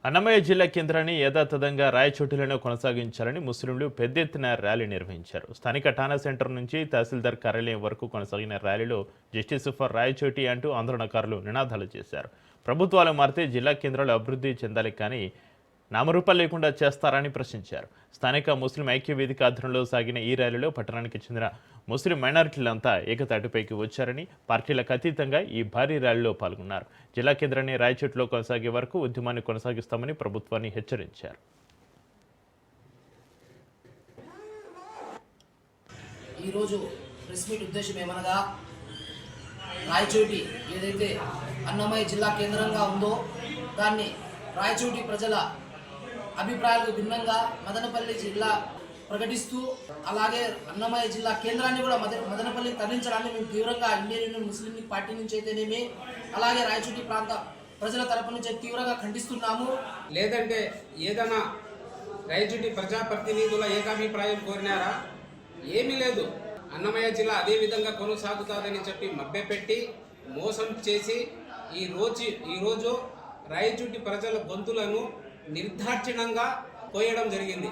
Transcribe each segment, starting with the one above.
అన్నమయ్య జిల్లా కేంద్రాన్ని యథాతథంగా రాయచోటిలోనే కొనసాగించాలని ముస్లింలు పెద్ద ఎత్తున ర్యాలీ నిర్వహించారు. స్థానిక ఠాణా సెంటర్ నుంచి తహసీల్దార్ కార్యాలయం వరకు కొనసాగిన ర్యాలీలో జస్టిస్ ఫర్ రాయచోటి అంటూ ఆందోళనకారులు నినాదాలు చేశారు. ప్రభుత్వాలు మారితే జిల్లా కేంద్రాలు అభివృద్ధి చెందాలి కానీ నామరూపాలు లేకుండా చేస్తారని ప్రశ్నించారు. స్థానిక ముస్లిం ఐక్య వేదిక ఆధ్వర్యంలో సాగిన ఈ ర్యాలీలో పట్టణానికి చెందిన ముస్లిం మైనారిటీలంతా ఏకతాటిపైకి వచ్చారని, పార్టీలకు అతీతంగా ఈ భారీ ర్యాలీలో పాల్గొన్నారు. జిల్లా కేంద్రాన్ని రాయచోటిలో కొనసాగే వరకు ఉద్యమాన్ని కొనసాగిస్తామని ప్రభుత్వాన్ని హెచ్చరించారు. ఈరోజు ప్రెస్ మీట్ ఉద్దేశం ఏమనగా, రాయచోటి ఏదైతే అన్నమయ్య జిల్లా కేంద్రంగా ఉందో దాన్ని రాయచోటి ప్రజల అభిప్రాయాలకు భిన్నంగా మదనపల్లి జిల్లా ప్రకటిస్తూ, అలాగే అన్నమయ్య జిల్లా కేంద్రాన్ని కూడా మదనపల్లి తరలించడాన్ని మేము తీవ్రంగా ఇండియన్ యూనియన్ ముస్లిం లీగ్ పార్టీ నుంచి అయితేనేమి, అలాగే రాయచోటి ప్రాంత ప్రజల తరపు నుంచి తీవ్రంగా ఖండిస్తున్నాము. లేదంటే ఏదైనా రాయచోటి ప్రజాప్రతినిధుల ఏకాభిప్రాయం కోరినారా? ఏమీ లేదు. అన్నమయ్య జిల్లా అదే విధంగా కొనసాగుతుందని చెప్పి మభ్యపెట్టి మోసం చేసి ఈరోజు రాయచోటి ప్రజల గొంతులను నిర్దాక్షిణ్యంగా కోయడం జరిగింది.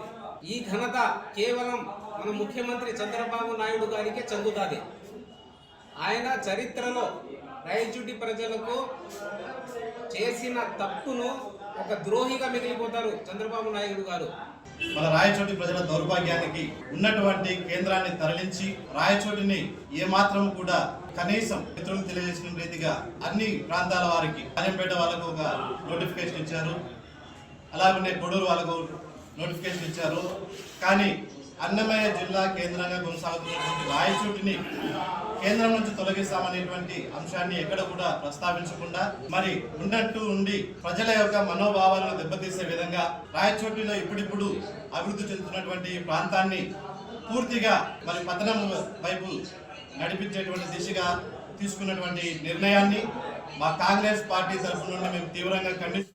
ఈ ఘనత కేవలం మన ముఖ్యమంత్రి చంద్రబాబు నాయుడు గారికి చెందుతుంది. ఆయన చరిత్రలో రాయచోటి ప్రజలకు చేసిన తప్పును ఒక ద్రోహిగా మిగిలిపోతారు చంద్రబాబు నాయుడు గారు. మన రాయచోటి ప్రజల దౌర్భాగ్యానికి ఉన్నటువంటి కేంద్రాన్ని తరలించి రాయచోటిని ఏమాత్రం కూడా కనీసం మిత్రులు తెలియజేసిన రీతిగా అన్ని ప్రాంతాల వారికి రాజంపేట వాళ్ళకు ఒక నోటిఫికేషన్ ఇచ్చారు, అలాగనే కొడూరు వాళ్ళకు నోటిఫికేషన్ ఇచ్చారు. కానీ అన్నమయ్య జిల్లా కేంద్రంగా కొనసాగుతున్నటువంటి రాయచోటిని కేంద్రం నుంచి తొలగిస్తామనేటువంటి అంశాన్ని ఎక్కడ కూడా ప్రస్తావించకుండా మరి ఉన్నట్టు ఉండి ప్రజల యొక్క మనోభావాలను దెబ్బతీసే విధంగా రాయచోటిలో ఇప్పుడిప్పుడు అభివృద్ధి చెందుతున్నటువంటి ప్రాంతాన్ని పూర్తిగా మరి పతనం వైపు నడిపించేటువంటి దిశగా తీసుకున్నటువంటి నిర్ణయాన్ని మా కాంగ్రెస్ పార్టీ తరఫు నుండి మేము తీవ్రంగా ఖండిస్తున్నాం.